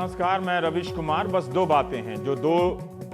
नमस्कार, मैं रविश कुमार। बस दो बातें हैं जो दो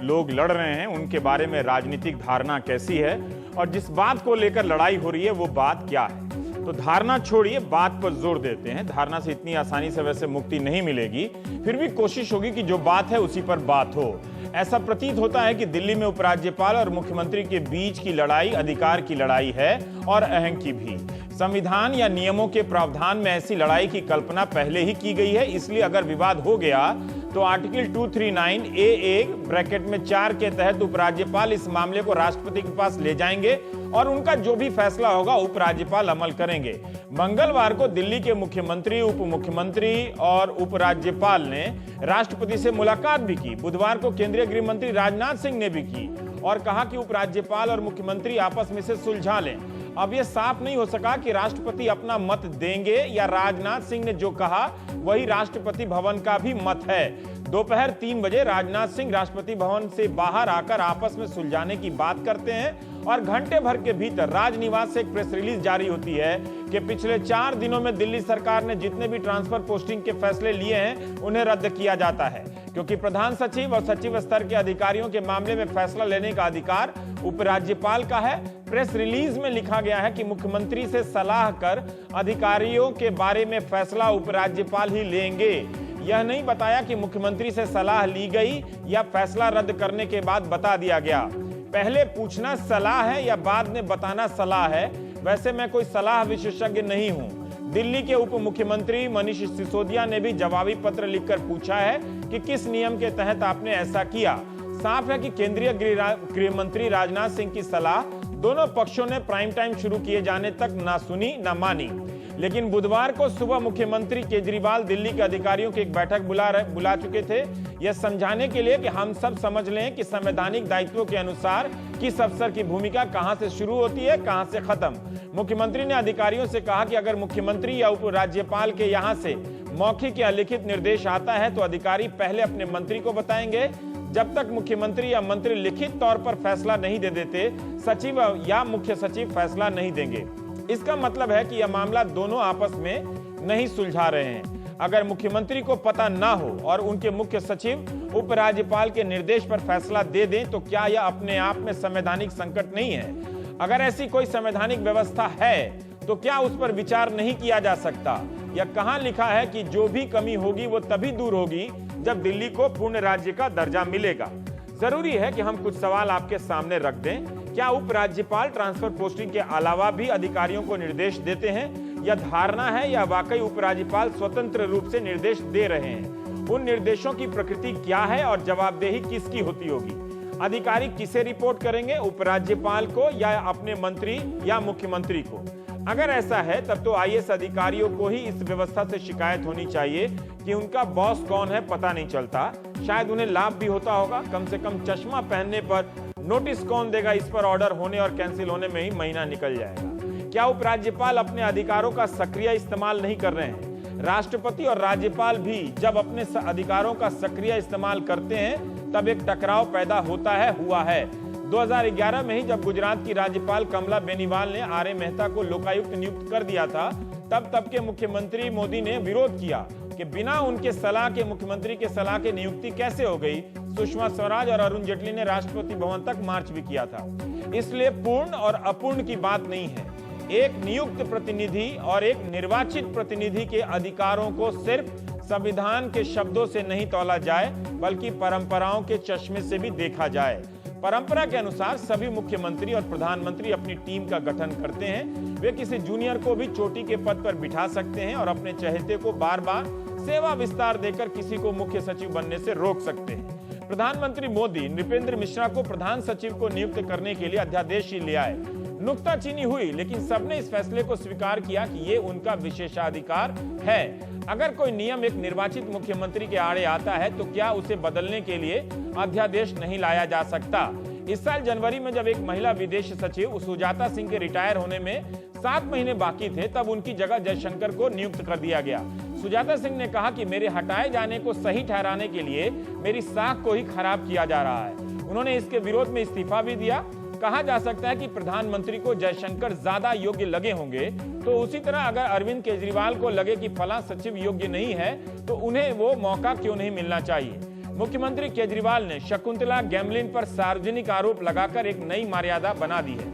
लोग लड़ रहे हैं उनके बारे में राजनीतिक धारणा कैसी है और जिस बात को लेकर लड़ाई हो रही है वो बात क्या है। तो धारणा छोड़िए, बात पर जोर देते हैं। धारणा से इतनी आसानी से वैसे मुक्ति नहीं मिलेगी, फिर भी कोशिश होगी कि जो बात है उसी पर बात हो। ऐसा प्रतीत होता है कि दिल्ली में उपराज्यपाल और मुख्यमंत्री के बीच की लड़ाई अधिकार की लड़ाई है और अहंग की भी। संविधान या नियमों के प्रावधान में ऐसी लड़ाई की कल्पना पहले ही की गई है, इसलिए अगर विवाद हो गया तो आर्टिकल 239 A ब्रैकेट में 4 के तहत उपराज्यपाल इस मामले को राष्ट्रपति के पास ले जाएंगे और उनका जो भी फैसला होगा उपराज्यपाल अमल करेंगे। मंगलवार को दिल्ली के मुख्यमंत्री, उप मुख्यमंत्री और उपराज्यपाल ने राष्ट्रपति से मुलाकात भी की। बुधवार को केंद्रीय गृह मंत्री राजनाथ सिंह ने भी की और कहा कि उपराज्यपाल और मुख्यमंत्री आपस में से सुलझा लें। अब यह साफ नहीं हो सका कि राष्ट्रपति अपना मत देंगे या राजनाथ सिंह ने जो कहा वही राष्ट्रपति भवन का भी मत है। दोपहर 3 बजे राजनाथ सिंह राष्ट्रपति भवन से बाहर आकर आपस में सुलझाने की बात करते हैं और घंटे भर के भीतर राजनिवास से एक प्रेस रिलीज जारी होती है कि पिछले 4 दिनों में दिल्ली सरकार ने जितने भी ट्रांसफर पोस्टिंग के फैसले लिए हैं उन्हें रद्द किया जाता है, क्योंकि प्रधान सचिव और सचिव स्तर के अधिकारियों के मामले में फैसला लेने का अधिकार उपराज्यपाल का है। प्रेस रिलीज में लिखा गया है कि मुख्यमंत्री से सलाह कर अधिकारियों के बारे में फैसला उपराज्यपाल ही लेंगे। यह नहीं बताया कि मुख्यमंत्री से सलाह ली गई या फैसला रद्द करने के बाद बता दिया गया। पहले पूछना सलाह है या बाद में बताना सलाह है। वैसे मैं कोई सलाह विशेषज्ञ नहीं हूं। दिल्ली के उप मुख्यमंत्री मनीष सिसोदिया ने भी जवाबी पत्र लिखकर पूछा है कि किस नियम के तहत आपने ऐसा किया। साफ है कि केंद्रीय गृह मंत्री राजनाथ सिंह की सलाह दोनों पक्षों ने प्राइम टाइम शुरू किए जाने तक ना सुनी ना मानी। लेकिन बुधवार को सुबह मुख्यमंत्री केजरीवाल दिल्ली के अधिकारियों की एक बैठक बुला चुके थे, यह समझाने के लिए कि हम सब समझ लें कि संवैधानिक दायित्वों के अनुसार किस अफसर की भूमिका कहां से शुरू होती है, कहां से खत्म। मुख्यमंत्री ने अधिकारियों से कहा कि अगर मुख्यमंत्री या उपराज्यपाल के यहां से मौखिक या लिखित निर्देश आता है तो अधिकारी पहले अपने मंत्री को बताएंगे। जब तक मुख्यमंत्री या मंत्री लिखित तौर पर फैसला नहीं दे देते, सचिव या मुख्य सचिव फैसला नहीं देंगे। इसका मतलब है कि यह मामला दोनों आपस में नहीं सुलझा रहे हैं। अगर मुख्यमंत्री को पता ना हो और उनके मुख्य सचिव उपराज्यपाल के निर्देश पर फैसला दे दें तो क्या यह अपने आप में संवैधानिक संकट नहीं है? अगर ऐसी कोई संवैधानिक व्यवस्था है तो क्या उस पर विचार नहीं किया जा सकता? यह कहां लिखा है कि जो भी कमी होगी वो तभी दूर होगी जब दिल्ली को पूर्ण राज्य का दर्जा मिलेगा? जरूरी है कि हम कुछ सवाल आपके सामने रख दें। क्या उपराज्यपाल ट्रांसफर पोस्टिंग के अलावा भी अधिकारियों को निर्देश देते हैं? यह धारणा है या वाकई उपराज्यपाल स्वतंत्र रूप से निर्देश दे रहे हैं? उन निर्देशों की प्रकृति क्या है और जवाबदेही किसकी होती होगी? अधिकारी किसे रिपोर्ट करेंगे, उपराज्यपाल को या अपने मंत्री या मुख्यमंत्री को? अगर ऐसा है तब तो IAS अधिकारियों को ही इस व्यवस्था से शिकायत होनी चाहिए कि उनका बॉस कौन है पता नहीं चलता। शायद उन्हें लाभ भी होता होगा। कम से कम चश्मा पहनने पर नोटिस कौन देगा, इस पर ऑर्डर होने और कैंसिल होने में ही महीना निकल जाएगा। क्या उपराज्यपाल अपने अधिकारों का सक्रिय इस्तेमाल नहीं कर रहे हैं? राष्ट्रपति और राज्यपाल भी जब अपने अधिकारों का सक्रिय इस्तेमाल करते हैं तब एक टकराव पैदा होता है, हुआ है। 2011 में ही जब गुजरात की राज्यपाल कमला बेनीवाल ने आर मेहता को लोकायुक्त नियुक्त कर दिया था, तब के मुख्यमंत्री मोदी ने विरोध किया कि बिना उनके सलाह के मुख्यमंत्री के सलाह के नियुक्ति कैसे हो गई। सुषमा स्वराज और अरुण जेटली ने राष्ट्रपति भवन तक मार्च भी किया था। इसलिए पूर्ण और अपूर्ण की बात नहीं है। एक नियुक्त प्रतिनिधि और एक निर्वाचित प्रतिनिधि के अधिकारों को सिर्फ संविधान के शब्दों से नहीं तौला जाए बल्कि परंपराओं के चश्मे से भी देखा जाए। परंपरा के अनुसार सभी मुख्यमंत्री और प्रधानमंत्री अपनी टीम का गठन करते हैं। वे किसी जूनियर को भी चोटी के पद पर बिठा सकते हैं और अपने चहेते को बार बार सेवा विस्तार देकर किसी को मुख्य सचिव बनने से रोक सकते हैं। प्रधानमंत्री मोदी नृपेंद्र मिश्रा को प्रधान सचिव को नियुक्त करने के लिए अध्यादेश ही ले आए। नुक्ताचीनी हुई, लेकिन सबने इस फैसले को स्वीकार किया कि ये उनका विशेषाधिकार है। अगर कोई नियम एक निर्वाचित मुख्यमंत्री के आड़े आता है तो क्या उसे बदलने के लिए अध्यादेश नहीं लाया जा सकता? इस साल जनवरी में जब एक महिला विदेश सचिव सुजाता सिंह के रिटायर होने में 7 महीने बाकी थे, तब उनकी जगह जयशंकर को नियुक्त कर दिया गया। सुजाता सिंह ने कहा कि मेरे हटाए जाने को सही ठहराने के लिए मेरी साख को ही खराब किया जा रहा है। उन्होंने इसके विरोध में इस्तीफा भी दिया। कहा जा सकता है कि प्रधानमंत्री को जयशंकर ज्यादा योग्य लगे होंगे, तो उसी तरह अगर अरविंद केजरीवाल को लगे कि फला सचिव योग्य नहीं है तो उन्हें वो मौका क्यों नहीं मिलना चाहिए। मुख्यमंत्री केजरीवाल ने शकुंतला गैमलिन पर सार्वजनिक आरोप लगाकर एक नई मर्यादा बना दी है।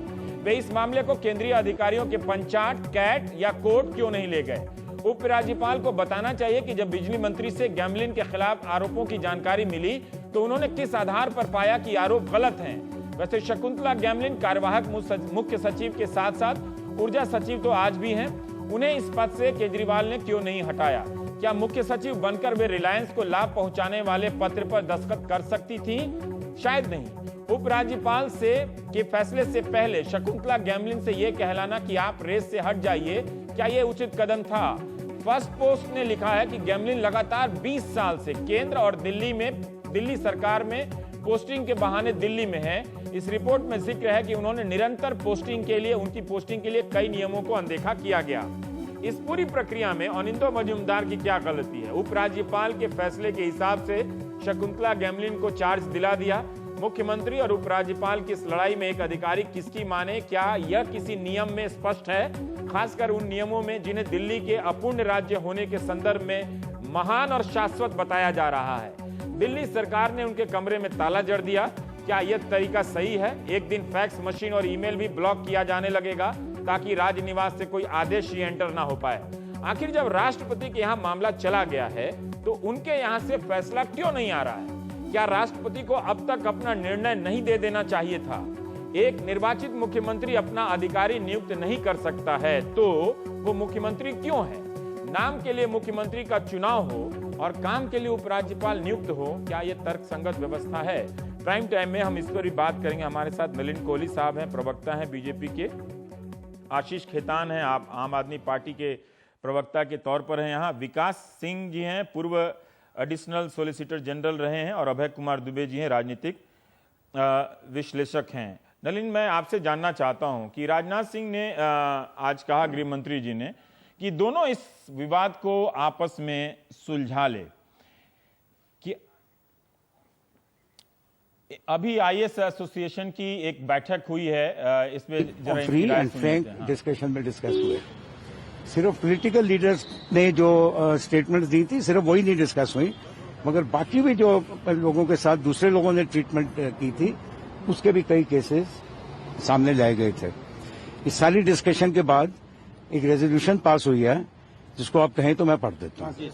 वे इस मामले को केंद्रीय अधिकारियों के पंचायत, कैट या कोर्ट क्यों नहीं ले गए। उपराज्यपाल को बताना चाहिए कि जब बिजली मंत्री से गैमलिन के खिलाफ आरोपों की जानकारी मिली तो उन्होंने किस आधार पर पाया कि आरोप गलत हैं। वैसे शकुंतला गैमलिन कार्यवाहक मुख्य सचिव के साथ साथ ऊर्जा सचिव तो आज भी हैं। उन्हें इस पद से केजरीवाल ने क्यों नहीं हटाया। क्या मुख्य सचिव बनकर वे रिलायंस को लाभ पहुंचाने वाले पत्र पर दस्तखत कर सकती थी? शायद नहीं। उपराज्यपाल के फैसले से पहले शकुंतला गैमलिन से यह कहलाना कि आप रेस से हट जाइए, क्या यह उचित कदम था? फर्स्ट पोस्ट ने लिखा है कि गैमलिन लगातार 20 साल से केंद्र और दिल्ली सरकार में पोस्टिंग के बहाने दिल्ली में है। इस रिपोर्ट में जिक्र है कि उन्होंने निरंतर उनकी पोस्टिंग के लिए कई नियमों को अनदेखा किया गया। इस पूरी प्रक्रिया में अनिंदो मजूमदार की क्या गलती है? उपराज्यपाल के फैसले के हिसाब से शकुंतला गैमलिन को चार्ज दिला दिया। मुख्यमंत्री और उपराज्यपाल की इस लड़ाई में एक अधिकारी किसकी माने, क्या यह किसी नियम में स्पष्ट है? खासकर उन नियमों में जिन्हें दिल्ली के अपूर्ण राज्य होने के संदर्भ में महान और शाश्वत बताया जा रहा है। दिल्ली सरकार ने उनके कमरे में ताला जड़ दिया। क्या यह तरीका सही है? एक दिन फैक्स मशीन और ईमेल भी ब्लॉक किया जाने लगेगा ताकि राजनिवास से कोई आदेश ही एंटर ना हो पाए। आखिर जब राष्ट्रपति के यहाँ मामला चला गया है तो उनके यहाँ से फैसला क्यों नहीं आ रहा है? क्या राष्ट्रपति को अब तक अपना निर्णय नहीं दे देना चाहिए था? एक निर्वाचित मुख्यमंत्री अपना अधिकारी नियुक्त नहीं कर सकता है तो वो मुख्यमंत्री क्यों है? नाम के लिए मुख्यमंत्री का चुनाव हो और काम के लिए उपराज्यपाल नियुक्त हो, क्या यह तर्कसंगत व्यवस्था है? प्राइम टाइम में हम इस पर भी बात करेंगे। हमारे साथ मिलिंद कोहली साहब हैं, प्रवक्ता हैं बीजेपी के। आशीष खेतान हैं, आप आम आदमी पार्टी के प्रवक्ता के तौर पर हैं यहाँ। विकास सिंह जी हैं, पूर्व एडिशनल सॉलिसिटर जनरल रहे हैं। और अभय कुमार दुबे जी हैं, राजनीतिक विश्लेषक हैं। नलिन, मैं आपसे जानना चाहता हूं कि राजनाथ सिंह ने आज कहा, गृह मंत्री जी ने, कि दोनों इस विवाद को आपस में सुलझा ले। कि अभी आईएएस एसोसिएशन की एक बैठक हुई है, इसमें फ्री एंड फ्रैंक डिस्कशन में डिस्कस हुए। सिर्फ पॉलिटिकल लीडर्स ने जो स्टेटमेंट्स दी थी सिर्फ वही नहीं डिस्कस हुई, मगर बाकी भी जो लोगों के साथ दूसरे लोगों ने ट्रीटमेंट की थी उसके भी कई केसेस सामने लाए गए थे। इस सारी डिस्कशन के बाद एक रेजोल्यूशन पास हुई है, जिसको आप कहें तो मैं पढ़ देता हूँ।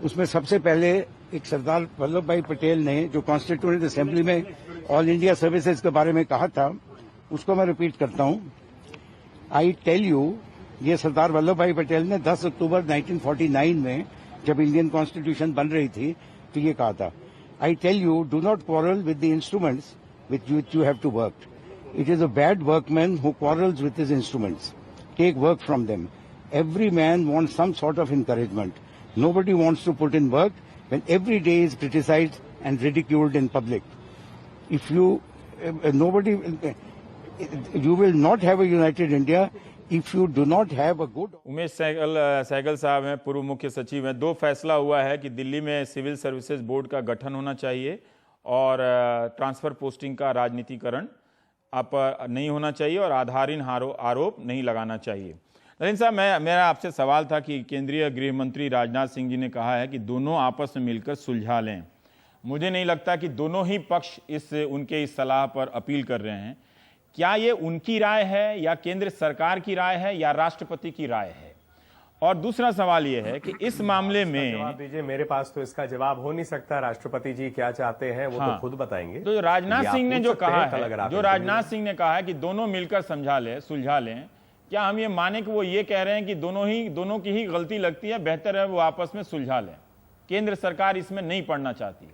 उसमें सबसे पहले एक सरदार वल्लभ भाई पटेल ने जो कॉन्स्टिट्यूएंट असेंबली में ऑल इंडिया सर्विसेज के बारे में कहा था, उसको मैं रिपीट करता हूँ। आई टेल यू, ये सरदार वल्लभ भाई पटेल ने 10 अक्टूबर 1949 में जब इंडियन कॉन्स्टिट्यूशन बन रही थी तो ये कहा था, I tell you, do not quarrel with the instruments with which you have to work. It is a bad workman who quarrels with his instruments. Take work from them. Every man wants some sort of encouragement. Nobody wants to put in work when every day is criticized and ridiculed in public. If you, you will not have a united India if you do not have a good. Umesh Sehgal साहब हैं, पूर्व मुख्य सचिव हैं। 2 फैसला हुआ है कि दिल्ली में सिविल सर्विसेज बोर्ड का गठन होना चाहिए और ट्रांसफर पोस्टिंग का राजनीतिकरण आप नहीं होना चाहिए और आधारहीन आरोप नहीं लगाना चाहिए। नलिन साहब, मेरा आपसे सवाल था कि केंद्रीय गृह मंत्री राजनाथ सिंह जी ने कहा है कि दोनों आपस में मिलकर सुलझा लें। मुझे नहीं लगता कि दोनों ही पक्ष उनके इस सलाह पर अपील कर रहे हैं। क्या ये उनकी राय है या केंद्र सरकार की राय है या राष्ट्रपति की राय है? और दूसरा सवाल यह है कि इस मामले में जवाब दीजिए। मेरे पास तो इसका जवाब हो नहीं सकता। राष्ट्रपति जी क्या चाहते हैं वो तो खुद बताएंगे। तो राजनाथ सिंह ने जो कहा है कि दोनों मिलकर सुलझा लें, क्या हम ये माने कि वो ये कह रहे हैं कि दोनों की ही गलती लगती है, बेहतर है वो आपस में सुलझा लें? केंद्र सरकार इसमें नहीं पड़ना चाहती है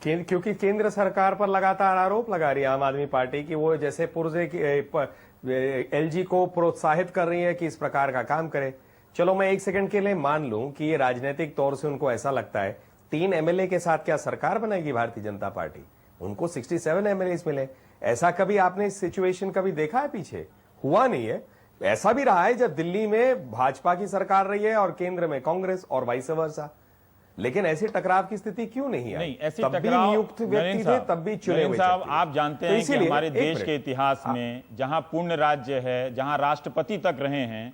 क्योंकि केंद्र सरकार पर लगातार आरोप लगा रही है आम आदमी पार्टी की वो जैसे पुर्जे एलजी को प्रोत्साहित कर रही है कि इस प्रकार का काम करे। चलो मैं 1 सेकंड के लिए मान लूं कि ये राजनीतिक तौर से उनको ऐसा लगता है। 3 एमएलए के साथ क्या सरकार बनाएगी भारतीय जनता पार्टी? उनको 67 एमएलए मिले। ऐसा कभी आपने इस सिचुएशन कभी देखा है? पीछे हुआ नहीं है। ऐसा भी रहा है जब दिल्ली में भाजपा की सरकार रही है और केंद्र में कांग्रेस और वाइस वर्सा। लेकिन ऐसे टकराव की स्थिति क्यों नहीं आई? नहीं, ऐसे तब भी टकराव नियुक्त व्यक्ति थे, तब भी चुने हुए साहब, व्यक्ति। आप जानते तो हैं कि इसीलिए हमारे एक देश मिनट। के इतिहास में जहां पूर्ण राज्य है, जहां राष्ट्रपति तक रहे हैं,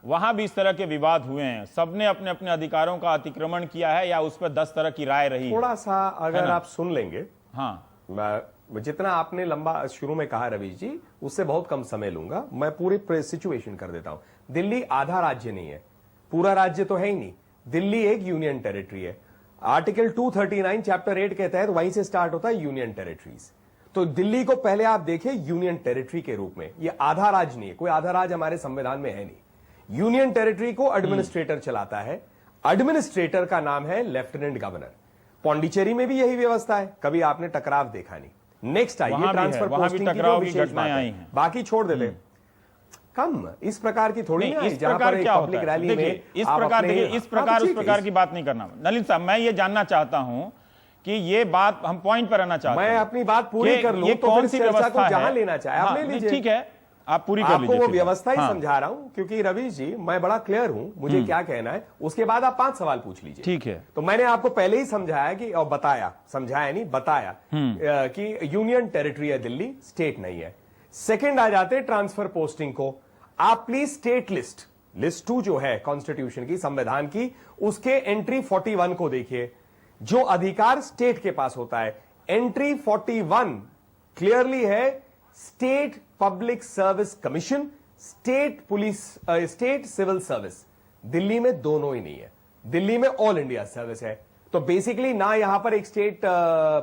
वहां भी इस तरह के विवाद हुए हैं। सबने अपने अपने अधिकारों का अतिक्रमण किया है या उस पर 10 तरह की राय रही है। थोड़ा सा अगर आप सुन लेंगे, हाँ, जितना आपने लंबा शुरू में कहा रवीश जी, उससे बहुत कम समय लूंगा। मैं पूरी सिचुएशन कर देता हूं। दिल्ली आधा राज्य नहीं है, पूरा राज्य तो है ही नहीं। दिल्ली एक यूनियन टेरिटरी है। आर्टिकल 239 चैप्टर 8 के तहत वहीं से स्टार्ट होता है यूनियन टेरिटरीज। तो दिल्ली को पहले आप देखिए यूनियन टेरिटरी के रूप में। ये आधा राज्य नहीं है, कोई आधा राज्य हमारे संविधान में है नहीं। यूनियन टेरिटरी को एडमिनिस्ट्रेटर चलाता है। एडमिनिस्ट्रेटर का नाम है लेफ्टिनेंट गवर्नर। पौंडीचेरी में भी यही व्यवस्था है, कभी आपने टकराव देखा नहीं। नेक्स्ट आइए ट्रांसफर पोस्टिंग की जो विशेष बात है, बाकी छोड़ देते कम इस प्रकार की थोड़ी नहीं, इस प्रकार क्या होता है? रैली में इस प्रकार उस प्रकार की बात नहीं करना। नलिन साहब, मैं ये जानना चाहता हूं कि ये बात हम पॉइंट पर रहना चाहते हैं। मैं अपनी बात पूरी कर लूं, ये तो कौन सी व्यवस्था है? जहां लेना चाहे आप ले लीजिए। ठीक है, आप पूरी कर आपको लीजिए। वो व्यवस्था ही समझा रहा हूं, क्योंकि रवीश जी मैं बड़ा क्लियर हूं, मुझे क्या कहना है, उसके बाद आप 5 सवाल पूछ लीजिए। ठीक है। तो मैंने आपको पहले ही समझाया कि, और बताया, समझाया नहीं बताया कि यूनियन टेरिटरी है दिल्ली, स्टेट नहीं है। सेकंड आ जाते ट्रांसफर पोस्टिंग को। आप प्लीज स्टेट लिस्ट 2 जो है कॉन्स्टिट्यूशन की, संविधान की, उसके एंट्री 41 को देखिए। जो अधिकार स्टेट के पास होता है, एंट्री 41 क्लियरली है state public service commission, state police, state civil service. Delhi में दोनों ही नहीं है, दिल्ली में ऑल इंडिया सर्विस है। तो बेसिकली ना यहां पर एक स्टेट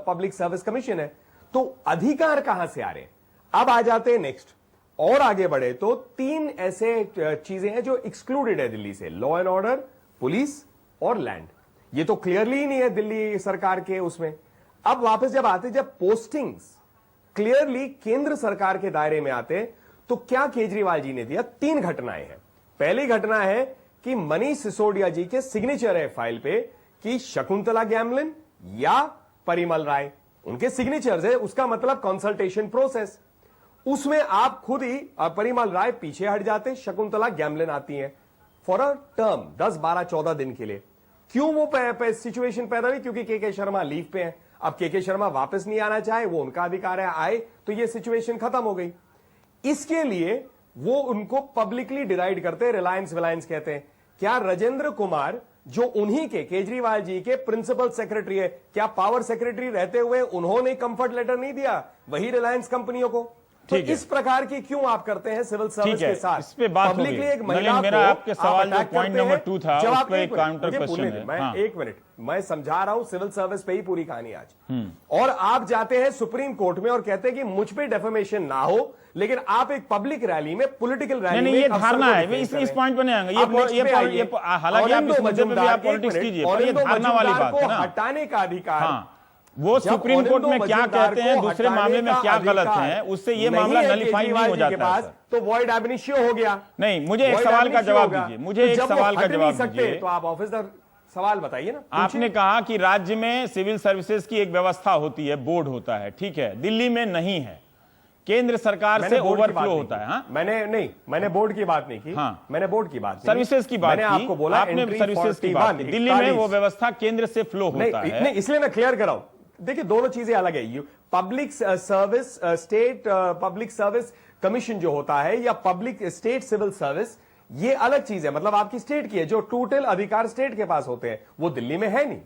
पब्लिक सर्विस कमीशन है, तो अधिकार कहां से आ रहे हैं? अब आ जाते हैं नेक्स्ट, और आगे बढ़े तो 3 ऐसे चीजें हैं जो एक्सक्लूडेड है दिल्ली से, लॉ एंड ऑर्डर, पुलिस और लैंड। ये तो क्लियरली ही नहीं है दिल्ली सरकार के उसमें। अब वापस जब आते, जब पोस्टिंग्स क्लियरली केंद्र सरकार के दायरे में आते, तो क्या केजरीवाल जी ने दिया? 3 घटनाएं हैं। पहली घटना है कि मनीष सिसोदिया जी के सिग्नेचर है फाइल पे कि शकुंतला गैमलिन या परिमल राय, उनके सिग्नेचर्स है, उसका मतलब कंसल्टेशन प्रोसेस। उसमें आप खुद ही परिमल राय पीछे हट जाते, शकुंतला गैमलिन आती हैं फॉर अ टर्म 10, 12, 14 दिन के लिए। क्यों वो सिचुएशन पैदा हुई? क्योंकि के शर्मा लीव पे हैं। अब के शर्मा वापस नहीं आना चाहे, वो उनका अधिकार है, आए तो ये सिचुएशन खत्म हो गई। इसके लिए वो उनको पब्लिकली डिराइड करते हैं, रिलायंस विलायंस कहते हैं। क्या राजेंद्र कुमार जो उन्हीं के, केजरीवाल जी के प्रिंसिपल सेक्रेटरी है, क्या पावर सेक्रेटरी रहते हुए उन्होंने कंफर्ट लेटर नहीं दिया वही रिलायंस कंपनियों को? तो इस प्रकार की क्यों आप करते हैं सिविल सर्विस के साथ? इस पे बात पब्लिकली एक महिला मेरा को आपके सवाल जो पॉइंट नंबर 2 था, उस पे एक काउंटर क्वेश्चन है। मैं एक मिनट, मैं समझा रहा हूं सिविल सर्विस पे ही पूरी कहानी आज। और आप जाते हैं सुप्रीम कोर्ट में और कहते हैं कि मुझ पे डेफेमेशन ना हो, लेकिन आप एक पब्लिक रैली में, पॉलिटिकल रैली में, ये धारणा है, इस पॉइंट पर नहीं आएंगे। ये हालांकि आप इस मुद्दे पे भी आप पॉलिटिक्स कीजिए, पर ये धारणा वाली बात है ना। हटाने का अधिकार, वो सुप्रीम कोर्ट में क्या कहते हैं, दूसरे मामले में क्या गलत है, उससे ये मामला नलिफाई नहीं हो जाता है। तो वॉइड एब इनिशियो हो गया। नहीं, मुझे एक सवाल का जवाब दीजिए, मुझे एक सवाल का जवाब दीजिए। तो आप ऑफिसर सवाल बताइए ना। आपने कहा कि राज्य में सिविल सर्विसेज की एक व्यवस्था होती है, बोर्ड होता है, ठीक है, दिल्ली में नहीं है, केंद्र सरकार से ओवरफ्लो होता है। हाँ? मैंने बोर्ड की बात नहीं की। हाँ, मैंने बोर्ड की बात, सर्विसेज की बात की। आपको बोला, आपने सर्विसेज की बात की। दिल्ली में वो व्यवस्था केंद्र से फ्लो होता है। नहीं, इसलिए मैं क्लियर कराऊं। देखिए, दोनों चीजें अलग है। Public service, state public service commission जो होता है, या पब्लिक स्टेट सिविल सर्विस, ये अलग चीज है। मतलब आपकी स्टेट की है, जो टोटल अधिकार स्टेट के पास होते हैं, वो दिल्ली में है नहीं।